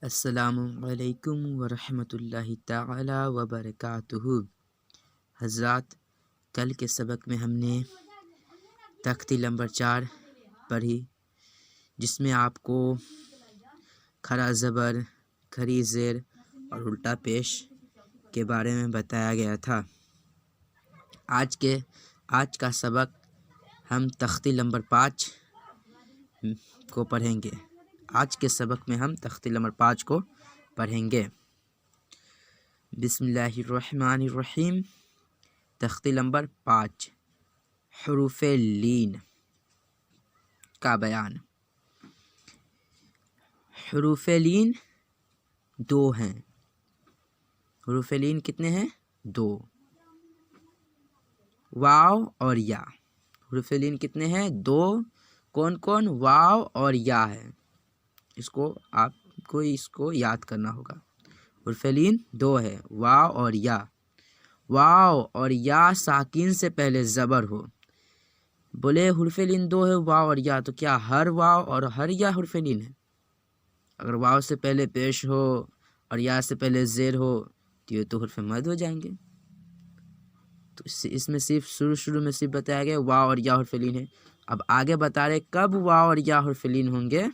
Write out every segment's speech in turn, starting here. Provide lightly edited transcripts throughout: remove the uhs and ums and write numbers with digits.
السلام علیکم ورحمۃ اللہ تعالی وبرکاتہ۔ حضرات، کل کے سبق میں ہم نے تختی نمبر 4 پڑھی، جس میں آپ کو کھڑا زبر، کھڑی زیر اور الٹا پیش کے بارے میں بتایا گیا تھا۔ آج کا سبق ہم تختی نمبر 5 کو پڑھیں گے۔ آج کے سبق میں ہم تختی نمبر 5 کو پڑھیں گے۔ بسم اللہ الرحمن الرحیم۔ تختی نمبر 5، حروف لین کا بیان۔ حروف لین 2 ہیں۔ حروف لین کتنے ہیں؟ 2، واو اور یا۔ حروف لین کتنے ہیں؟ 2۔ کون کون؟ واو اور یا ہے۔ آپ کو اس کو یاد کرنا ہوگا۔ حروف لین 2 ہے، واو اور یا۔ واو اور یا ساکن سے پہلے زبر ہو۔ بولے حروف لین 2 ہے، واو اور یا، تو کیا ہر واو اور ہر یا حروف لین ہے؟ اگر واو سے پہلے پیش ہو اور یا سے پہلے زیر ہو تو یہ تو حرف مد ہو جائیں گے۔ تو اس میں صرف شروع میں صرف بتایا گیا واو اور یا حرف لین ہے۔ اب آگے بتا رہے کب واو اور یا حرف لین ہوں گے۔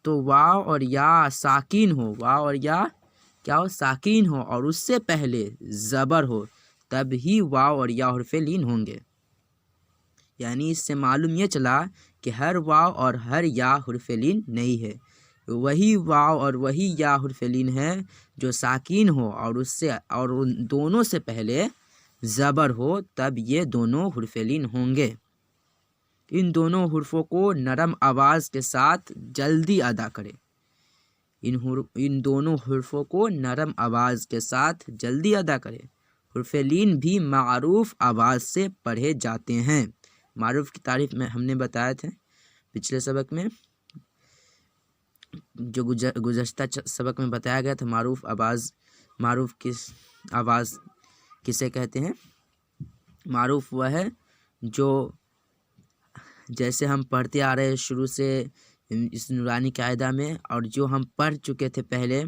تو واو اور یا ساکین ہو، واو اور یا کیا ہو؟ ساکین ہو، اور اس سے پہلے زبر ہو، تب ہی واو اور یا حرف لین ہوں گے۔ یعنی اس سے معلوم یہ چلا کہ ہر واو اور ہر یا حرف لین نہیں ہے، وہی واو اور وہی یا حرف لین ہے جو ساکین ہو اور ان دونوں سے پہلے زبر ہو، تب یہ دونوں حرف لین ہوں گے۔ ان دونوں حرفوں کو نرم آواز کے ساتھ جلدی ادا کرے۔ ان دونوں حرفوں کو نرم آواز کے ساتھ جلدی ادا کرے۔ حرف لین بھی معروف آواز سے پڑھے جاتے ہیں۔ معروف کی تعریف میں ہم نے بتایا تھے پچھلے سبق میں، جو گزشتہ سبق میں بتایا گیا تھا۔ معروف آواز کسے کہتے ہیں؟ معروف وہ ہے جو جیسے ہم پڑھتے آ رہے شروع سے اس نورانی قاعدہ میں، اور جو ہم پڑھ چکے تھے پہلے،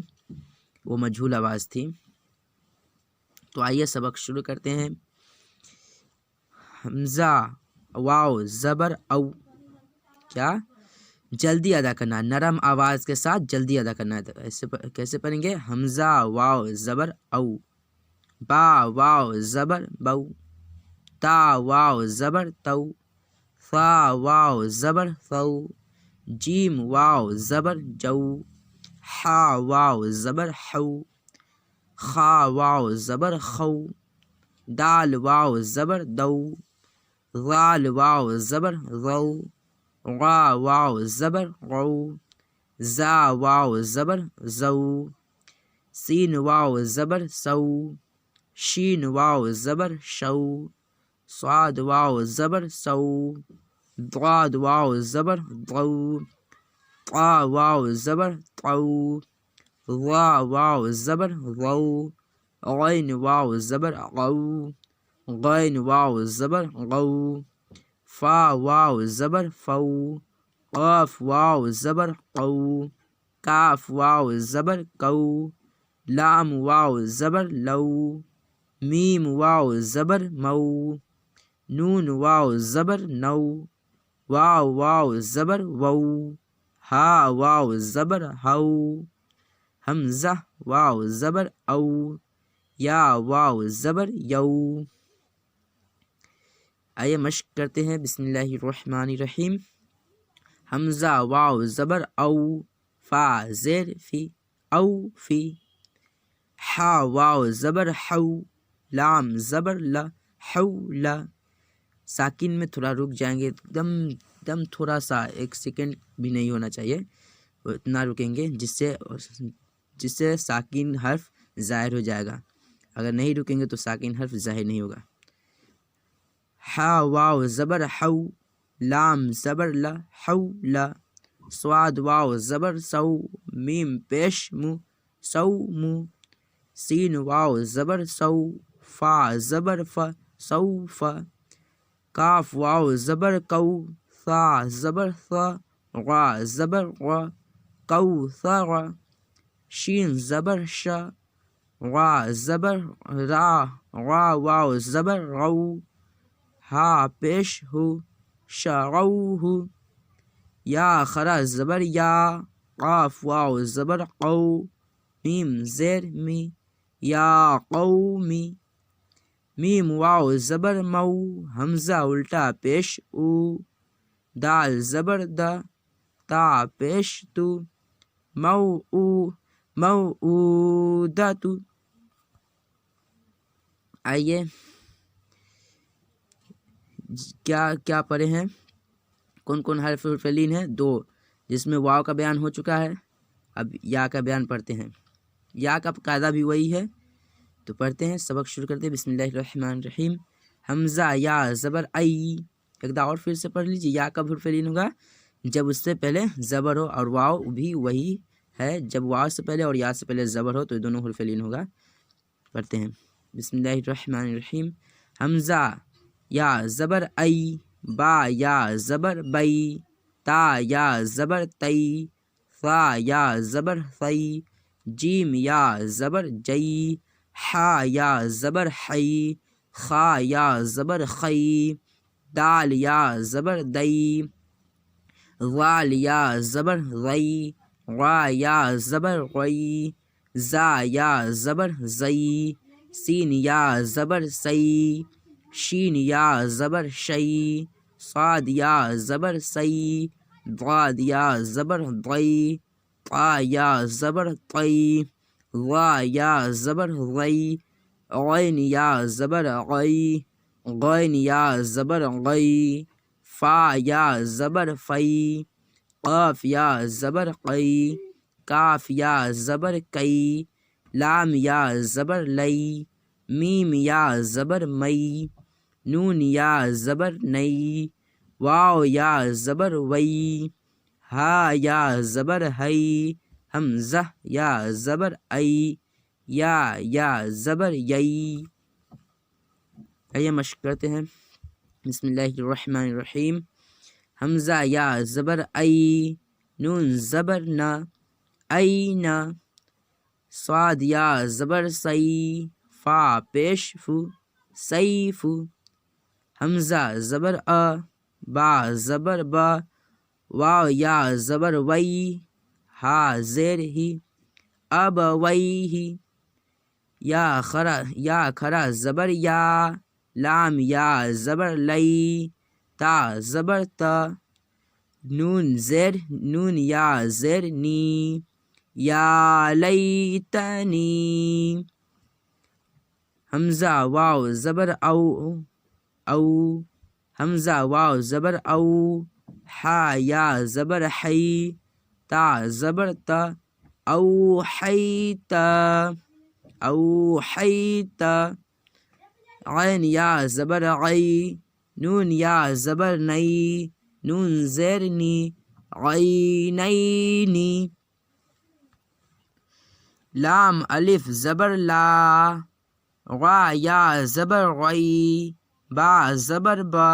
وہ مجہول آواز تھی۔ تو آئیے سبق شروع کرتے ہیں۔ حمزہ واو زبر او، کیا؟ جلدی ادا کرنا، نرم آواز کے ساتھ جلدی ادا کرنا ہے۔ کیسے پڑھیں گے؟ حمزہ واو زبر او، با واو زبر بو، تا واو زبر تو، ثا واو زبر ثو، جیم واو زبر جو، حا واو زبر حو، خا واو زبر خو، دال واو زبر دو، ذال واو زبر ذو، غا واو زبر غو، زا واو زبر زو، سین واو زبر سو، شین واو زبر شو، صاد واو زبر سو، ضاد واو زبر ضو، طا واو زبر طو، ظا واو زبر ظو، غین واو زبر غو، غین واو زبر غو، فا واو زبر فو، قاف واو زبر قو، کاف واو زبر کو، لام واو زبر لو، میم واو زبر مو، نون واو زبر نو، واو زبر وو، ہا واو زبر ہو، حمزہ واو زبر او، یا واو زبر یو۔ آئیے مشق کرتے ہیں۔ بسم اللہ الرحمن الرحیم۔ حمزہ واو زبر او، فا زیر فی، او فی، حا واو زبر حو، لام زبر لا، حول۔ ساکن میں تھوڑا رک جائیں گے، دم تھوڑا سا 1 سیکنڈ بھی نہیں ہونا چاہیے، اتنا رکیں گے جس سے ساکن حرف ظاہر ہو جائے گا۔ اگر نہیں رکیں گے تو ساکن حرف ظاہر نہیں ہوگا۔ حا واو زبر حو، لام زبر لا، حول، صاد واو زبر سو، میم پیش مو، سو مو، سین واو زبر سو، فا زبر ف، سوف، کاف واو زبر کو، ثا زبر ثا، غا زبر غا، کو ثا غا، شین زبر ش، غا زبر را، غا واو زبر غو، ہا پیش ہو، شغوہ، یا خرا زبر یا، قاف واو زبر قو، میم زیر می، یا قومی، میم واو زبر مو، حمزہ الٹا پیش او، دال زبر دا، تا پیش تو، موعودۃ۔ آئیے کیا پڑھے ہیں، کون کون حرف فعلین ہیں؟ 2، جس میں واو کا بیان ہو چکا ہے۔ اب یا کا بیان پڑھتے ہیں، یا کا قاعدہ بھی وہی ہے، تو پڑھتے ہیں، سبق شروع کرتے ہیں۔ بسم اللہ الرحمن الرحیم۔ حمزہ یا زبر ای، ایک دفعہ اور پھر سے پڑھ لیجیے۔ یا کا حرف فعلین ہوگا جب اس سے پہلے زبر ہو، اور واو بھی وہی ہے، جب واو سے پہلے اور یا سے پہلے زبر ہو تو یہ دونوں حرف فعلین ہوگا۔ پڑھتے ہیں، بسم اللہ الرحمن الرحیم۔ حمزہ یا زبر ای، با یا زبر بئی، تا یا زبر تئی، ثا یا زبر ثئی، جیم یا زبر جئی، حا یا زبر حئی، خا یا زبر خئی، دال یا زبر دئی، ذال یا زبر ذئی، غا یا زبر غئی، زا یا زبر زئی، سین یا زبر سئی، شین یا زبر شئی، صاد یا زبر سئی، ضاد یا زبر ضئی، طا یا زبر طئی، ظا یا زبر ضئی، غین یا زبر غئی، غین یا زبر غئی، فا یا زبر فئی، قاف یا زبر قئی، کاف یا زبر کئی، لام یا زبر لئی، میم یا زبر مئی، نون یا زبر نئی، واو یا زبر وئی، ہا یا زبر ہئی، حمزہ یا زبر ای، یا زبر یئی۔ آئیے مشق کرتے ہیں، بسم اللہ الرحمن الرحیم۔ حمزہ یا زبر ای، نون زبر نا، این، صاد یا زبر سی، فا پیش فو، سیف، حمزہ زبر ا، با زبر با، واو یا زبر وئی، ہا زیر ہی، اب وئی ہی، یا کھرا زبر یا، لام یا زبر لئی، تا زبر تا، نون یا زیر نی، یا لیتنی، حمزہ واو زبر او، حمزہ واو زبر او، ہا یا زبر حی، تا زبر تا، اوحیتا، عین یا زبر غی، نون یا زبر نئی، نون زیر نی، عینینی، لام الف زبر لا، غا یا زبر غئی، با زبر با،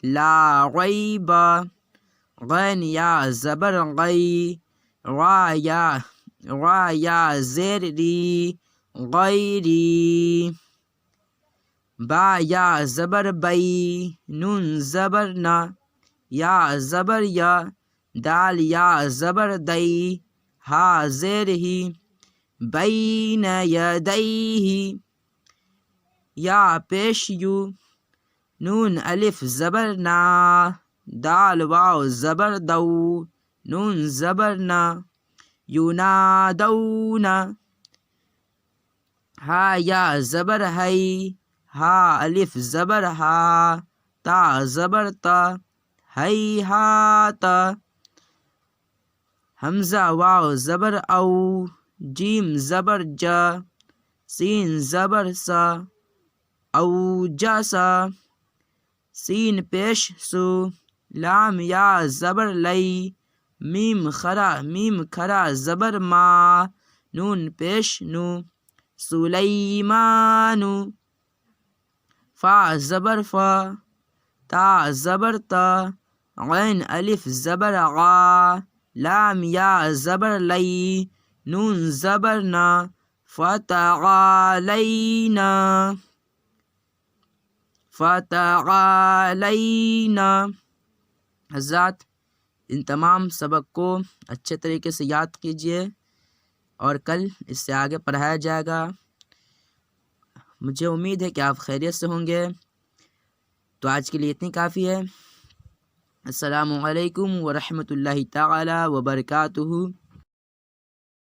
لا غیبا، غین یا زبر غئی، غا یا زیر ری، غیری، با یا زبر بئی، نون زبر نا، یا زبر یا، دال یا زبر دئی، ہا زیر ہی، بین یدیہ، یا پیش یو، نون الف زبر نا، دال واو زبر دو، نون زبر نا، ینادونا، ہا یا زبر ہئی، ہا الف زبر ہا، تا زبر تا، ہیہاتا، حمزہ واو زبر او، جیم زبر جا، سین زبر سا، اوجسا، سین پیش سو، لام یا زبر لئی، میم کھرا زبر ما، نون پیش نو، سلیمانو، فا زبر فا، تا زبر تا، عین الف زبر غا، لام یا زبر لئی، نون زبر نا، فتعالینا، فتعالینا۔ حضرات ان تمام سبق کو اچھے طریقے سے یاد کیجیے اور کل اس سے آگے پڑھایا جائے گا۔ مجھے امید ہے کہ آپ خیریت سے ہوں گے۔ تو آج کے لیے اتنی کافی ہے۔ السلام علیکم ورحمۃ اللہ تعالی وبرکاتہ۔